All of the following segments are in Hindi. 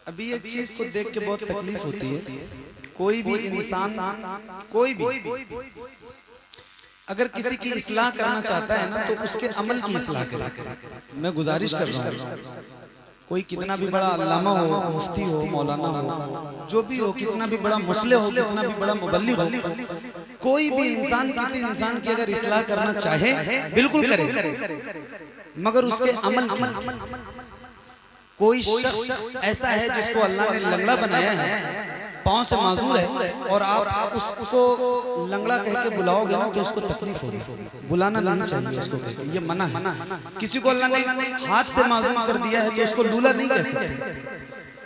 अभी एक चीज को देख के बहुत तकलीफ होती है। कोई भी इंसान, कोई भी अगर किसी की इस्लाह करना चाहता है ना, तो उसके अमल की इस्लाह करे। मैं गुजारिश कर रहा हूँ, कोई कितना भी बड़ा अल्लामा हो, मुफ्ती हो, मौलाना हो, जो भी हो, कितना भी बड़ा मुस्लिम हो, कितना भी बड़ा मुबल्लिग हो, कोई भी इंसान किसी इंसान की अगर इस्लाह करना चाहे बिल्कुल करे, मगर उसके अमल की। कोई शख्स ऐसा है जिसको अल्लाह ने लंगड़ा बनाया है, पांव से माजूर है, और आप उसको लंगड़ा कह के बुलाओगे ना तो उसको तकलीफ होगी। बुलाना नहीं चाहिए उसको कह के, ये मना है। किसी को अल्लाह ने हाथ से माजूर कर दिया है तो उसको लूला नहीं कह सकते।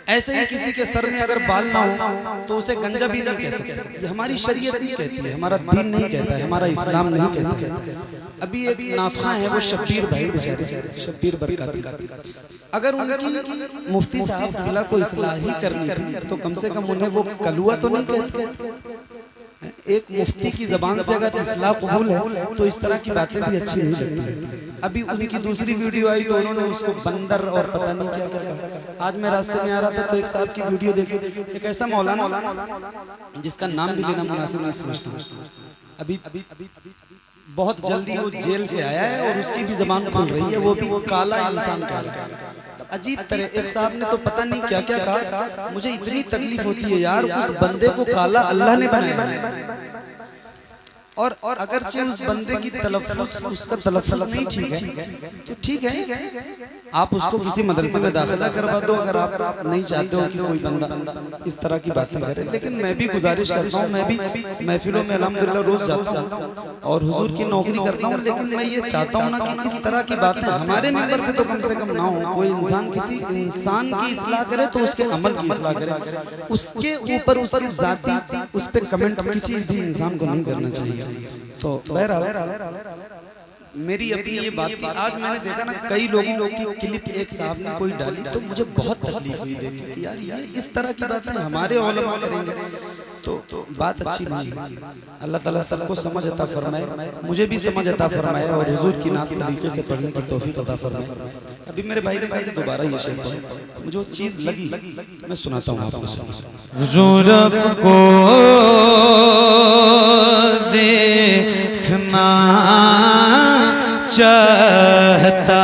ऐसे ही किसी के सर में अगर बाल ना हो तो उसे गंजा भी नहीं कह सकते। ये हमारी शरीयत नहीं कहती है, हमारा दीन नहीं कहता है, हमारा इस्लाम नहीं कहता है। अभी एक नाफा है, वो शब्बीर भाई बेचारे, शब्बीर बरकाती, अगर उनकी मुफ्ती साहब किबला को इस्लाह ही करनी थी तो कम से कम उन्हें वो कलुआ तो नहीं कहते। एक मुफ्ती की जबान से अगर इस्लाह कबूल है तो इस तरह की बातें भी अच्छी नहीं लगती हैं। अभी उनकी दूसरी वीडियो आई तो उन्होंने उसको बंदर और पता नहीं क्या क्या कहा। आज मैं रास्ते में आ रहा था तो एक साहब की वीडियो देखी, एक ऐसा मौलाना जिसका नाम भी लेना मुनासिब नहीं समझता, अभी बहुत जल्दी वो जेल से आया है और उसकी भी जबान खुल रही है, वो भी काला इंसान कह रहा है। अजीब तरह एक साहब ने तो पता नहीं क्या क्या कहा। मुझे इतनी तकलीफ होती है यार, उस बंदे को काला अल्लाह ने बनाया है, और अगरचे उस बंदे की तलफ्फुज़, उसका तलफ्फुज़ नहीं ठीक है तो ठीक है, आप उसको किसी मदरसे में दाखिला करवा दो अगर आप नहीं चाहते हो कि कोई बंदा इस तरह की बातें करे। लेकिन मैं भी गुजारिश करता हूँ, मैं भी महफिलों में अल्हम्दुलिल्लाह रोज़ जाता हूँ और हुजूर की नौकरी करता हूँ, लेकिन मैं ये चाहता हूँ ना कि इस तरह की बातें हमारे मेंबर से तो कम ना हो। कोई इंसान किसी इंसान की इस्लाह करे तो उसके अमल की इस्लाह करे, उसके ऊपर उसके जाती उस पर कमेंट किसी भी इंसान को नहीं करना चाहिए। तो बहरहाल मेरी अपनी ये बात थी। आज मैंने देखा ना कई लोगों की क्लिप एक साहब ने कोई डाली तो मुझे बहुत तकलीफ हुई देख के कि यार ये इस तरह की बातें हमारे उलमा करेंगे तो बात अच्छी नहीं है। अल्लाह ताला सबको समझ अता फरमाए, मुझे भी समझ अता फरमाए और हुजूर की नात सलीके से पढ़ने की तौफीक अता फरमाए। अभी मेरे भाई ने कहा कि दोबारा ये शेर पढ़ो, तो मुझे वो चीज़ लगी, मैं सुनाता हूँ आपको। सुनिए। हुजूर आपको देखना चाहता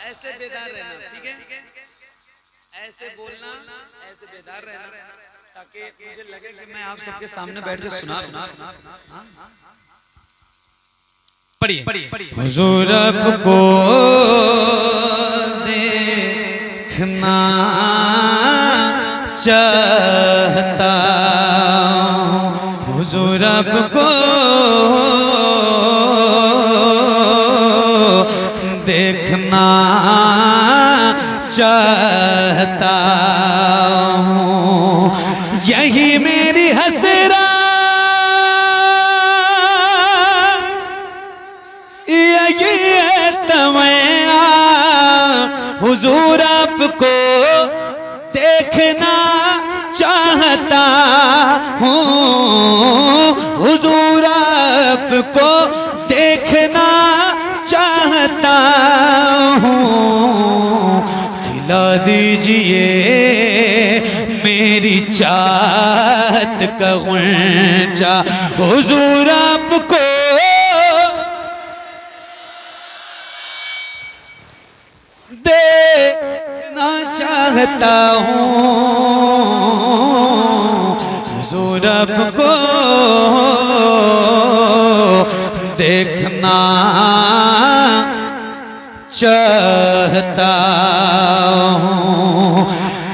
ऐसे बेदार रहना, ठीक है, ऐसे बोलना, ऐसे बेदार रहना ताकि मुझे लगे कि मैं आप सबके सामने बैठ के सुना रहा हूं। पढ़िए। हुजूर आपको देखना चाहता, हुजूर आपको देखना चाहता हूँ, यही मेरी हसरत, यही है तमन्ना, हुजूर आपको देखना चाहता हूँ, हुजूर आपको देखना चाहता हूँ, खिला दीजिए मेरी चाहत का गुंजा, हुजूर आपको देखना चाहता हूँ, हुजूर आपको देखना चाहता हूँ,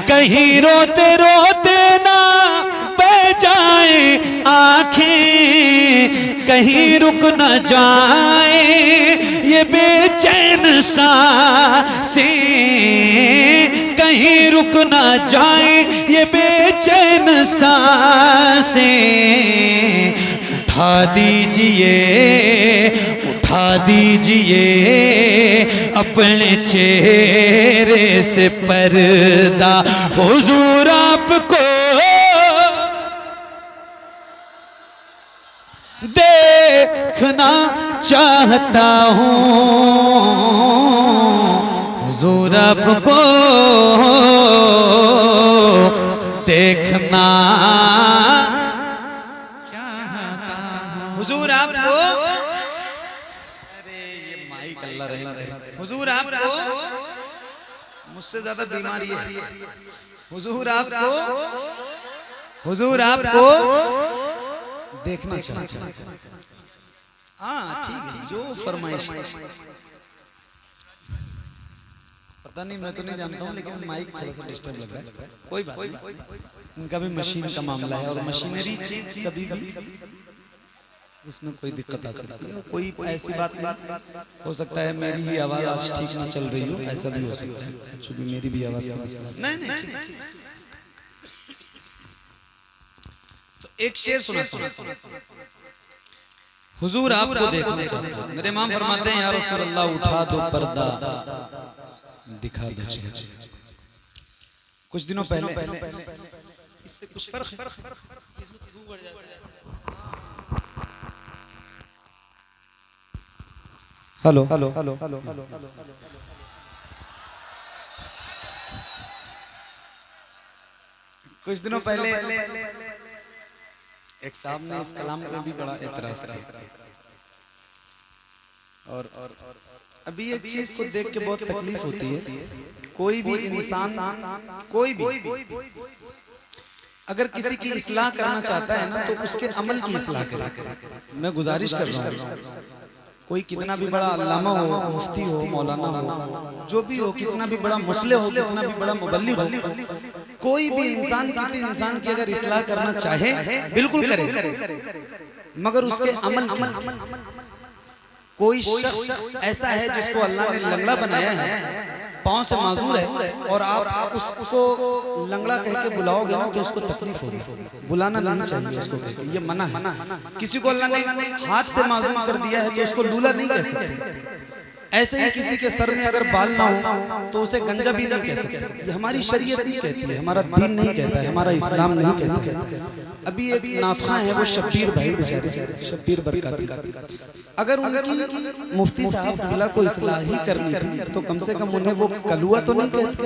कहीं रोते रोते ना बह जाए आँखें, कहीं रुक न जाए ये बेचैन सांसें, कहीं रुक न जाए ये बेचैन सांसें, उठा दीजिए, उठा दीजिए अपने चेहरे से पर्दा, हुजूर आपको देखना चाहता हूँ, माइक अल्लाह रहम करे। हुजूर आपको मुझसे ज्यादा बीमारी है। हुजूर आपको देखना चाहते हैं। हाँ ठीक है, जो फरमाइश। पता नहीं, मैं तो नहीं जानता हूँ, लेकिन माइक थोड़ा सा डिस्टर्ब लग रहा है। कोई बात नहीं, इनका भी मशीन का मामला है और मशीनरी चीज कभी भी उसमें कोई दिक्कत आ सकती है। कोई ऐसी बात नहीं, हो सकता है मेरी ही आवाज आज ठीक ना चल रही हो, ऐसा भी हो सकता है, क्योंकि मेरी भी आवाज का मसला नहीं ठीक। तो एक शेर सुनाता हूँ। हुजूर आपको देखना चाहते हैं। मेरे इमाम फरमाते हैं, या रसूल अल्लाह उठा दो पर्दा, दिखा दो चेहरा। कुछ दिनों पहले इससे कुछ फर्क है। हेलो कुछ दिनों पहले एक साहब ने इस कलाम पे भी बड़ा एतराज किया और अभी एक चीज को देख के बहुत तकलीफ होती है। कोई भी इंसान, कोई भी अगर किसी की इस्लाह करना चाहता है ना, तो उसके अमल की इस्लाह करे। मैं गुजारिश कर रहा हूँ, कोई कितना भी बड़ा अल्लामा हो, मुफ्ती हो, मौलाना हो, जो भी हो, कितना भी बड़ा मुस्लिम हो, कितना भी बड़ा मुबल्लिग हो, कोई भी इंसान किसी इंसान की अगर इस्लाह करना चाहे बिल्कुल करे, मगर उसके अमल की। कोई शख्स ऐसा है जिसको अल्लाह ने लंगड़ा बनाया है, पांव से माजूर है, और आप उसको लंगड़ा कह के बुलाओगे ना तो उसको तकलीफ होगी। बुलाना नहीं चाहिए उसको कह के, ये मना है। किसी को अल्लाह ने हाथ से माजूर कर दिया है तो उसको लूला नहीं कह सकते। ऐसे ही किसी के सर में अगर बाल ना हो तो उसे गंजा भी नहीं कह सकते। ये हमारी शरीयत नहीं कहती है, हमारा दीन नहीं कहता है, हमारा इस्लाम नहीं कहता है। अभी एक नाफा है, वो शब्बीर भाई बेचारे, शब्बीर बरकाती, अगर उनकी मुफ्ती साहब किबला को इस्लाह ही करनी थी तो कम से कम उन्हें वो कलुआ तो नहीं कहते।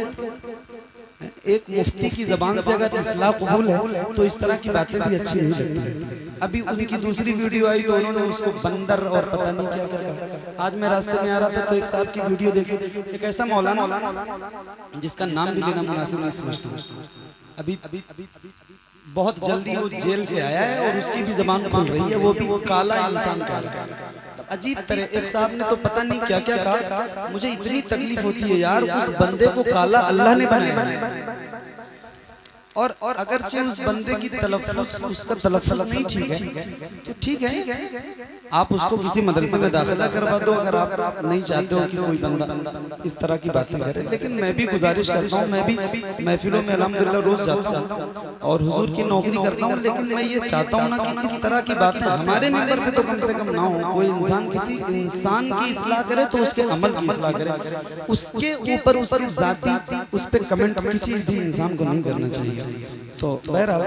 एक मुफ्ती की जबान से अगर इस्लाह कबूल है तो इस तरह की बातें भी अच्छी नहीं लगती हैं। अभी उनकी दूसरी वीडियो आई तो उन्होंने उसको बंदर और पता नहीं क्या क्या कहा। आज मैं रास्ते में आ रहा था तो एक साहब की वीडियो देखी, एक ऐसा मौलाना जिसका नाम भी लेना मुनासिब नहीं समझता, अभी बहुत जल्दी वो जेल से आया है और उसकी भी जबान खुल रही है, वो भी काला इंसान कह रहा है। अजीब तरह एक साहब ने तो पता नहीं क्या क्या कहा। मुझे इतनी तकलीफ होती है यार, उस बंदे को काला अल्लाह ने बनाया है, और अगरचे उस बंदे की तलफ्फुज़, उसका तलफ्फुज़ नहीं ठीक है तो ठीक है, आप उसको किसी मदरसे में दाखिला करवा दो अगर आप नहीं चाहते हो कि कोई बंदा इस तरह की बातें करे। लेकिन मैं भी गुजारिश करता हूँ, मैं भी महफिलों में अल्हम्दुलिल्लाह रोज जाता हूँ और हुजूर की नौकरी करता हूँ, लेकिन मैं ये चाहता हूँ ना कि इस तरह की बातें हमारे मिंबर से तो कम ना हो। कोई इंसान किसी इंसान की इस्लाह करे तो उसके अमल की इस्लाह करे, उसके ऊपर उसकी जाती उस पर कमेंट किसी भी इंसान को नहीं करना चाहिए। तो बहरहाल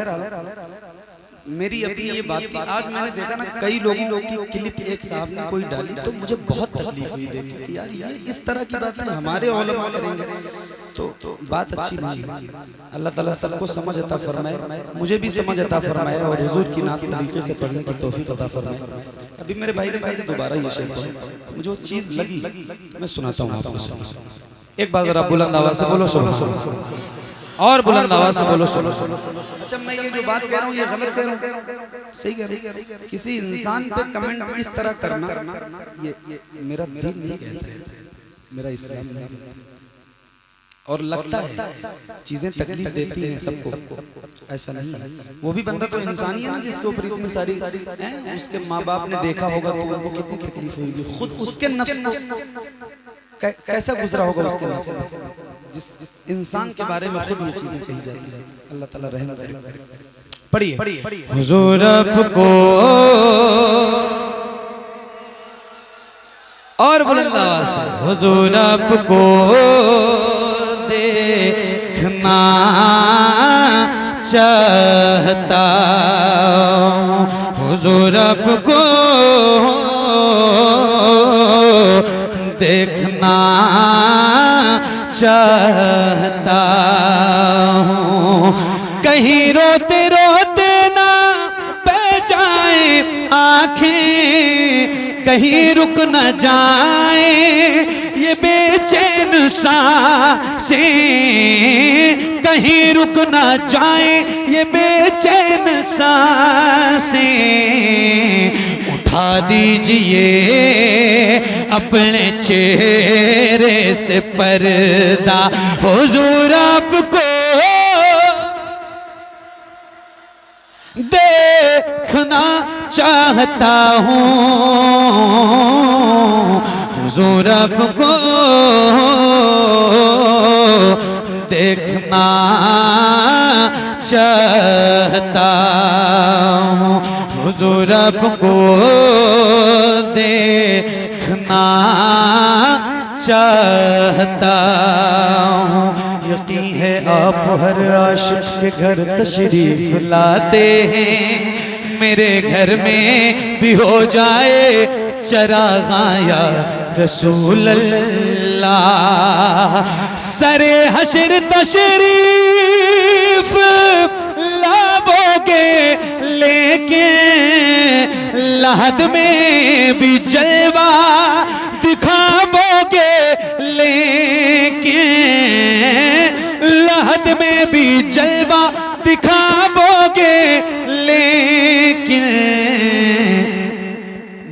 मेरी अपनी ये बात थी। आज मैंने देखा ना कई लोगों की क्लिप एक साहब ने कोई डाली तो मुझे बहुत तकलीफ हुई देख के कि यार ये इस तरह की बातें हमारे उलमा करेंगे तो बात अच्छी नहीं है। अल्लाह ताला सबको समझ अता फरमाए, मुझे भी समझ अता फरमाए और हुजूर की नात सलीके से पढ़ने की तौफीक अता फरमाए। अभी मेरे भाई ने कहा कि दोबारा ये शेर पढ़ो, मुझे वो चीज़ लगी, मैं सुनाता हूँ आपको। सुनो एक बार जरा बुलंद आवाज़ से बोलो सुभान अल्लाह, और बुलंद आवाज से बोलो सुनो। अच्छा मैं ये जो बात कह रहा हूँ ये गलत कह रहा हूँ, सही कह रहा हूँ? किसी इंसान पे कमेंट इस तरह करना ये मेरा दीन नहीं कहता है, मेरा इस्लाम नहीं कहता है। और लगता है चीजें तकलीफ देती हैं सबको, ऐसा नहीं है। वो भी बंदा तो इंसान ही है ना जिसके ऊपर इतनी सारी है, उसके माँ बाप ने देखा होगा तो उनको कितनी तकलीफ होगी, खुद उसके नफ्स को कैसा गुजरा होगा उसके नफ्स में, जिस इंसान के बारे में खुद ये चीजें कही जाती है। अल्लाह ताला रहम करे। पढ़िए हुजूर आपको और बुलंद आवाज से, हुजूर आपको देखना चाहता हूँ, हुजूर आपको देखना चाहता हूँ, कहीं रोते रोते ना बह जाए आँखें, कहीं रुक न जाए सांसें, कहीं रुक ना जाए ये बेचैन सांसें। उठा दीजिए अपने चेहरे से पर्दा, हुजूर आपको देखना चाहता हूँ, हुजूर आपको देखना चाहता हूँ, हुजूर आपको देखना चाहता हूँ। यकीन है आप हर आशिक के घर तशरीफ लाते हैं, मेरे घर में भी हो जाए चराग़ा या रसूल अल्लाह। सरे हशर तशरीफ लाओगे लेके लहद में भी जलवा दिखाओगे, लेके लहद में भी जलवा दिखाओगे, लेकिन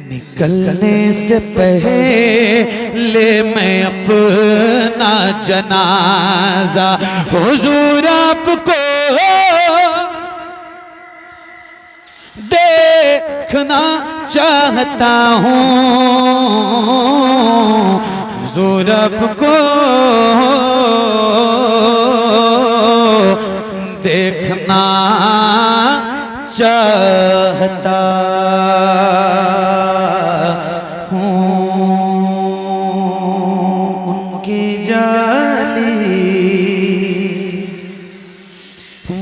निकलने से पहले मैं अपना जनाजा हुजूर आपको देखना चाहता हूँ, हुजूर आपको देखना चाहता हूँ। उनकी जाली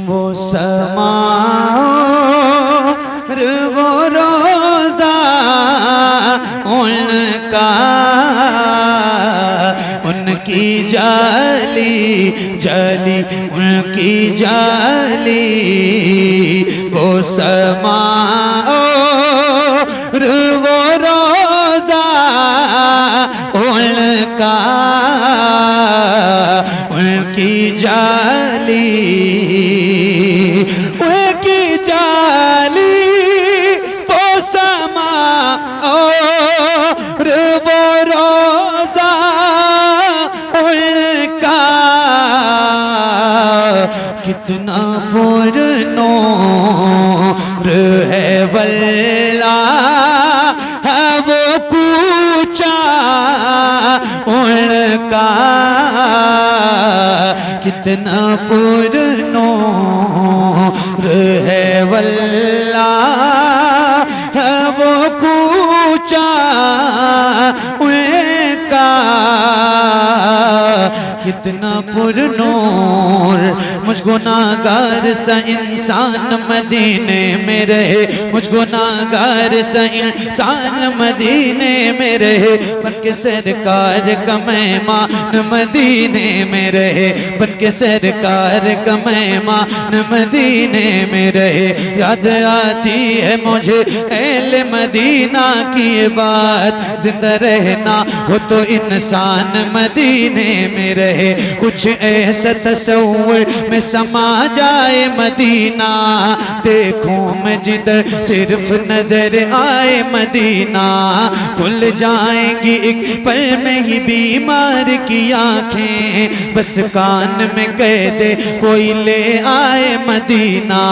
वो समा वो रोज़ा उनका, उनकी जाली जाली उनकी जाली वो समा वो रोज़ा उनका, उनकी जाली उनकी जाली वो समा और वो रोज़ा उनका, कितना पुरनूर है वल्लाह वो कूचा उनका, कितना पुरनूर है वल्लाह वो कूचा उनका, कितना पुरनूर। मुझ गुनाहगार सा इंसान मदीने में रहे, मुझ गुनाहगार सा इंसान मदीने में रहे, बन के सरकार का मेहमान मदीने में रहे, बन के सरकार का मेहमान मदीने में रहे। याद आती है मुझे अहले मदीना की ये बात, जिंदा रहना हो तो इंसान मदीने में रहे, कुछ ऐसा तस्वुर में समा जाए मदीना, देखूं मैं जिधर सिर्फ नजर आए मदीना, खुल जाएंगी एक पल में ही बीमार की आंखें, बस कान में कह दे कोई ले आए मदीना।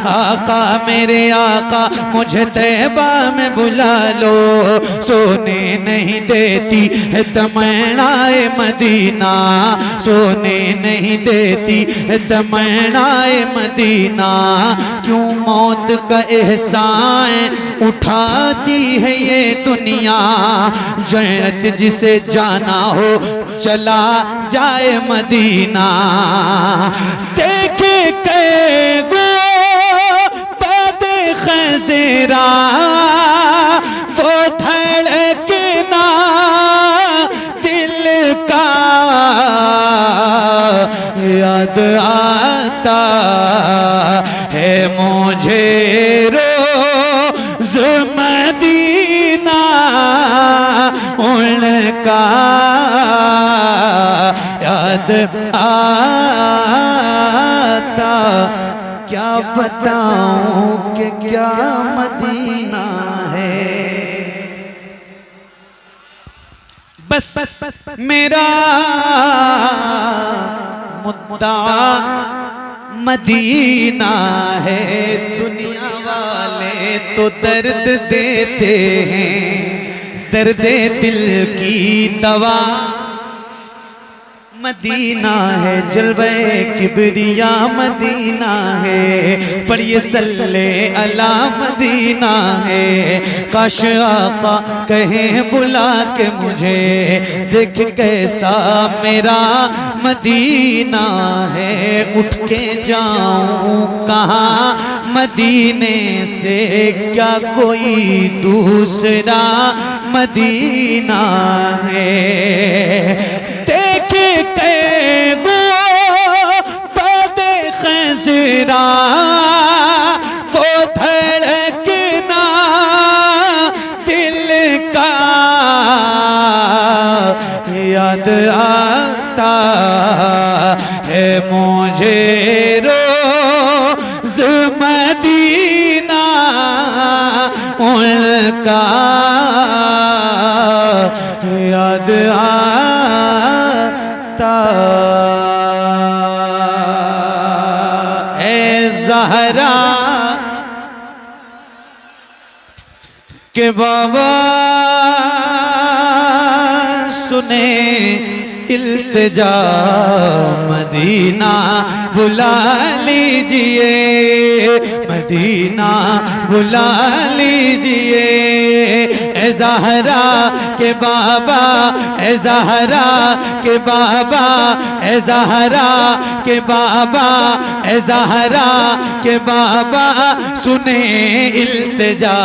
आका मेरे आका मुझे तैबा में बुला लो, सोने नहीं देती है तमन्नाए मदीना, सोने नहीं देती है तमन्नाए मदीना, क्यों मौत का एहसान उठाती है ये दुनिया, जन्नत जिसे जाना हो चला जाए मदीना। देखे कै गो बद खज़रा वो धड़कना दिल का, याद आता है मुझे रोज़ मदीना उनका, याद आता, क्या बताऊं कि क्या मदीना है। बस मेरा मुद्दा मदीना है, दुनिया वाले तो दर्द देते हैं, दर्द दिल की दवा मदीना है, जलवे किबरिया मदीना है, पढ़िए सल्ले अला मदीना है। काश आका कहें बुला के मुझे, देख कैसा मेरा मदीना है, उठ के जाऊं कहाँ मदीने से, क्या कोई दूसरा मदीना है। देखे के गो बादे खज़रा, वो धड़कना दिल का याद आता है मुझे रोज़ मदीना उनका याद आता। ए ज़हरा के बाबा सुने इल्तिजा, मदीना बुला लीजिए, मदीना बुला लीजिए। ए ज़हरा के बाबा, ए ज़हरा के बाबा, ए ज़हरा के बाबा, ए ज़हरा के बाबा सुने इल्तिजा,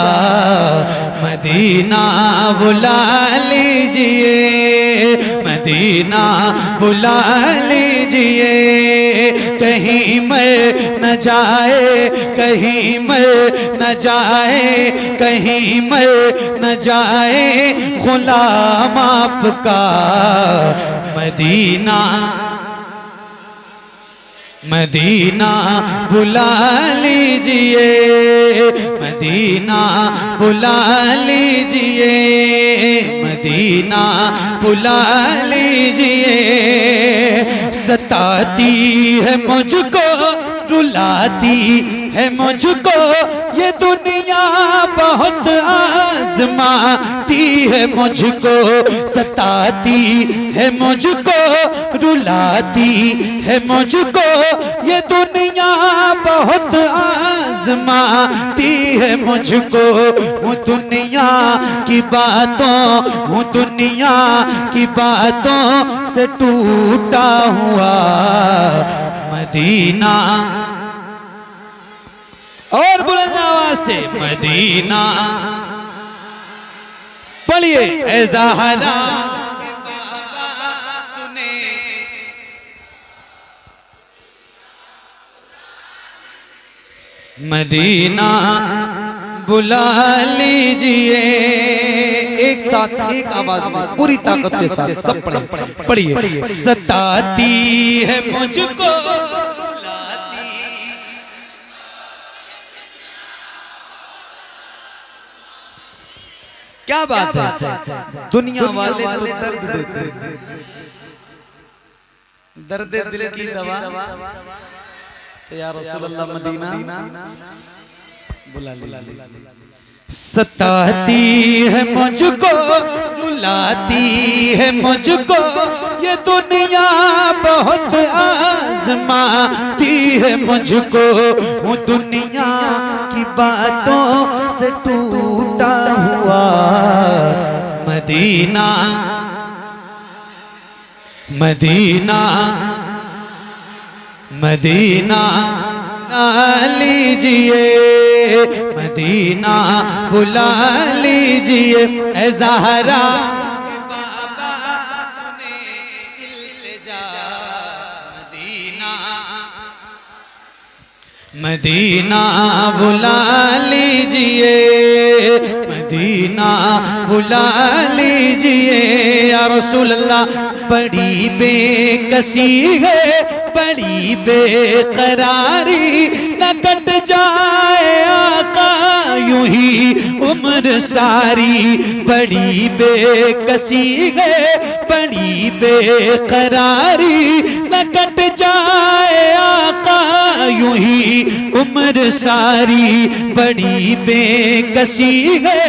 मदीना बुला लीजिए, मदीना बुला लीजिए। कहीं मर न जाए, कहीं मर न जाए, कहीं मर न जाए गुलाम आपका मदीना, मदीना बुला लीजिए, मदीना बुला लीजिए, मदीना बुला लीजिए। सताती है मुझको, रुलाती है मुझको ये दुनिया, बहुत आजमाती है मुझको, सताती है मुझको, रुलाती है मुझको ये दुनिया, बहुत आजमाती है मुझको। हूँ दुनिया की बातों, हूँ दुनिया की बातों से टूटा हुआ मदीना, और बुलंद आवाज से मदीना पढ़िए। ए ज़हरा के बाबा सुने, मदीना बुला लीजिए। एक साथ एक आवाज में पूरी ताकत के साथ सब पढ़े, पढ़िए। सताती है मुझको, रुलाती, क्या बात है। दुनिया वाले तो दर्द देते, दर्द दिल की दवा, तो या रसूल अल्लाह मदीना बुला लीजिए। सताती है मुझको, रुलाती है मुझको ये दुनिया, बहुत आजमाती है मुझको। हूँ दुनिया की बातों से टूटा हुआ मदीना, मदीना मदीना लीजिए, मदीना बुला लीजिए। ए ज़हरा के बाबा सुने इल्तिजा, मदीना मदीना बुला लीजिए, मदीना बुला लीजिए। या रसूल अल्लाह बड़ी बेकसी है, बड़ी बेकरारी, न कट जाए आका यूं ही उम्र सारी। बड़ी बेकसी है, बड़ी बेकरारी, न कट जाए आका यूं ही उम्र सारी। बड़ी बेकसी है,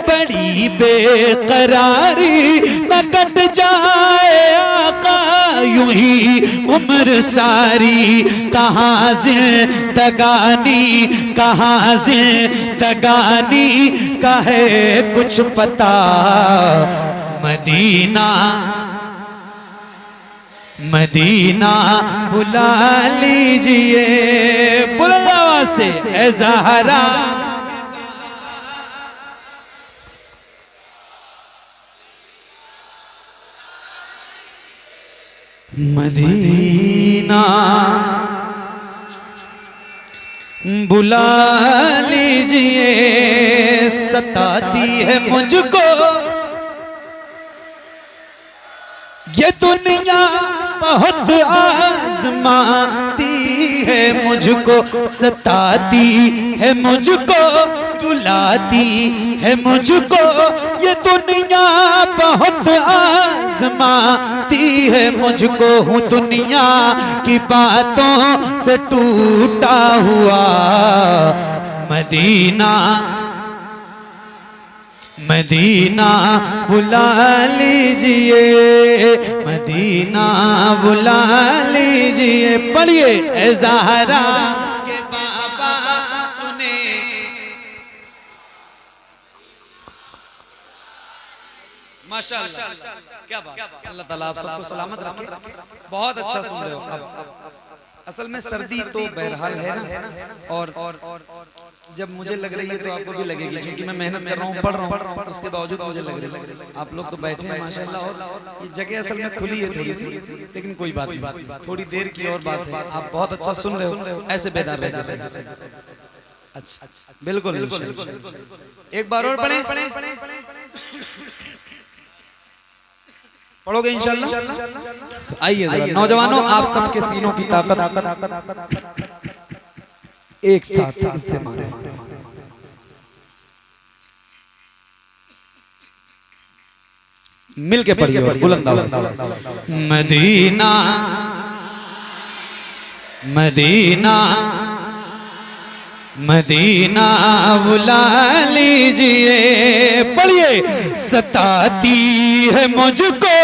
बड़ी बेकरारी, न कट जाए आका यूं ही उम्र सारी। कहाँ जिंदगानी, कहाँ जिंदगानी का है कुछ पता, मदीना मदीना बुला लीजिए। बुलंद आवाज से ए ज़हरा। मदीना बुला लीजिए, सताती है मुझको ये दुनिया, बहुत आजमाती है मुझको, सताती है मुझको, रुलाती है मुझको ये दुनिया, बहुत आजमाती है मुझको। हूँ दुनिया की बातों से टूटा हुआ, मदीना मदीना बुला लीजिए, मदीना बुला लीजिए। पढ़िए ए ज़हरा के बाबा सुने। माशाअल्लाह, क्या बात। अल्लाह ताला आप सबको सलामत रखे। बहुत अच्छा सुन रहे हो। अब असल में सर्दी तो बहरहाल है ना, और जब मुझे लग रही है तो आपको भी लगेगी, क्योंकि मैं मेहनत कर रहा हूँ, पढ़ रहा हूँ, उसके बावजूद मुझे लग रही है। आप लोग तो बैठे हैं माशाल्लाह, और ये जगह असल में खुली है थोड़ी सी, लेकिन कोई बात नहीं, थोड़ी देर की और बात है। आप बहुत अच्छा सुन रहे हो, ऐसे बेदार रह के सुन। अच्छा, बिल्कुल। एक बार और पढ़ें, पढ़ोगे इंशाल्लाह? तो आइए जरा नौजवानों, आप सबके सीनों की ताकत एक साथ इस्तेमाल है। मिल के पढ़िए और बुलंद आवाज। मदीना मदीना मदीना बुला लीजिए। पढ़िए, सताती है मुझको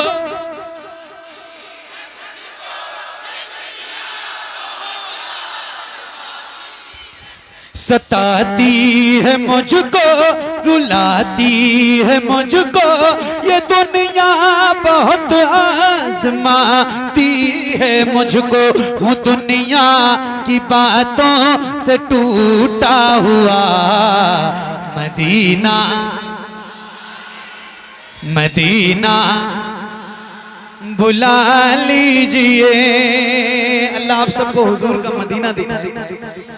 सताती है मुझको, रुलाती है मुझको ये दुनिया, बहुत आजमाती है मुझको। हूँ दुनिया की बातों से टूटा हुआ, मदीना मदीना बुला लीजिए। अल्लाह आप सबको हुजूर का मदीना दिखाए,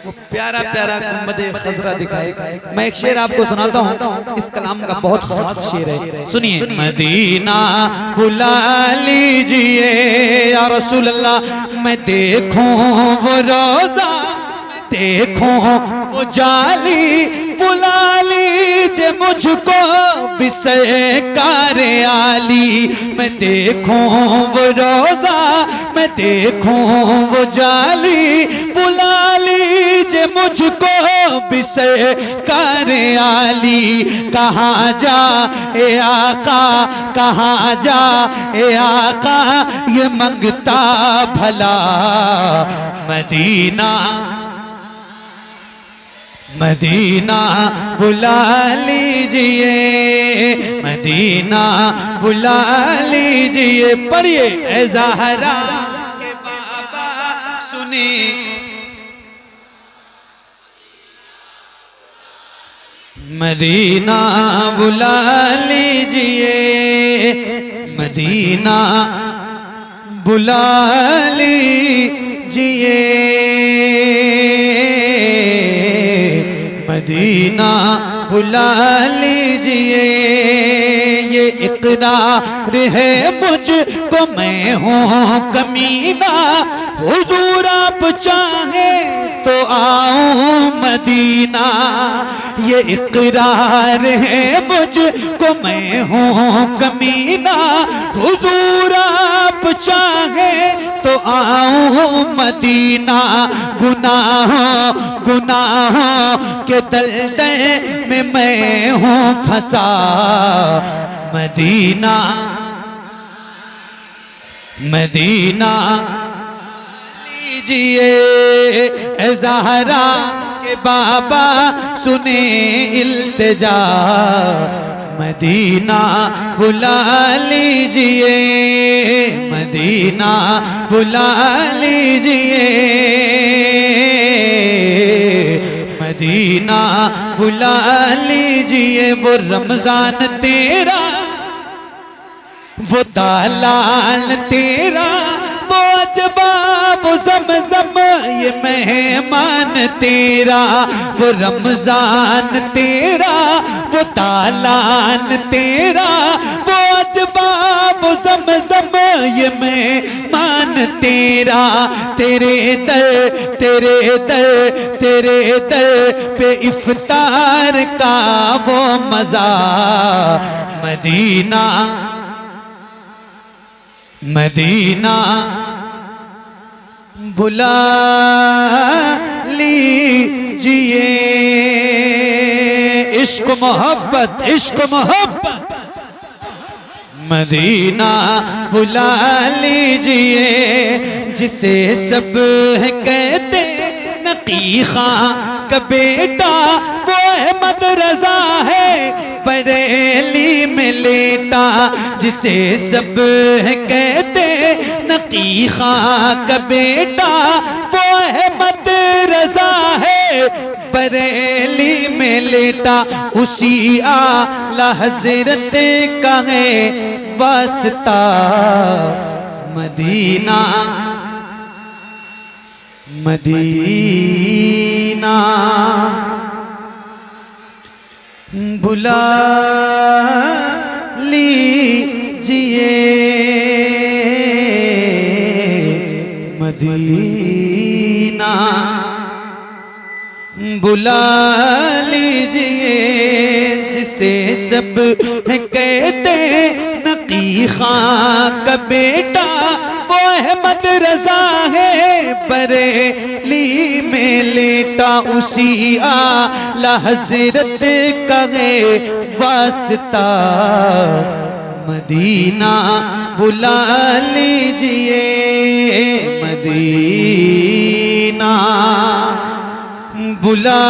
वो प्यारा प्यारा गुंबदे खजरा दिखाए। मैं एक शेर आपको सुनाता हूँ, इस कलाम का बहुत खास शेर है, सुनिए। मदीना बुला लीजिए या रसूल अल्लाह, मैं देखूं वो रोजा, मैं देखूं वो जाली, बुला लीजिए मुझको बिसकार आली। मैं देखूं वो रोजा, मैं देखूं वो जाली, बुला लीजिए मुझको बिसकार आली। कहाँ जा ए आका, कहाँ जा ए आका, ये मंगता भला मदीना मदीना बुला लीजिए, मदीना बुला लीजिए। पढ़िए ए ज़हरा के बाबा सुने। मदीना बुला लीजिए, मदीना बुला लीजिए, मदीना बुला लीजिए। ये इकरार है मुझको मैं हूँ कमीना। हुजूर आप चाहे तो आओ मदीना, ये इकरार है मुझको मैं हूँ कमीना। हुजूर आप चाहे तो आओ मदीना। गुनाहों गुनाहों के दलदल में मैं हूँ फंसा मदीना मदीना। लीजिए ए ज़हरा के बाबा सुने इल्तिजा, मदीना बुला लीजिए मदीना बुला लीजिए मदीना बुला लीजिए। वो रमजान तेरा वो दालाल तेरा वो अजबा वो ज़मज़म ये मेहमान तेरा। वो रमज़ान तेरा वो दालाल तेरा वो अजबा वो ज़मज़म ये मेहमान तेरा। तेरे दर पे इफ्तार का वो मज़ा मदीना मदीना बुला लीजिए। इश्क मोहब्बत मदीना बुला लीजिए। जिसे सब कहते नकी खां का बेटा वो अहमद रजा है बरेली में लेटा। जिसे सब कहते नकी खां का बेटा वो अहमद रजा है बरेली में लेटा। उसी आला हज़रत का है वास्ता मदीना मदीना बुला लीजिए मदीना बुला लीजिए। जिसे सब कहते नकी खां का बेटा वो अहमद रजा है बरेली में लेटा। उसी आला हज़रत का है वास्ता मदीना बुला लीजिए मदीना बुला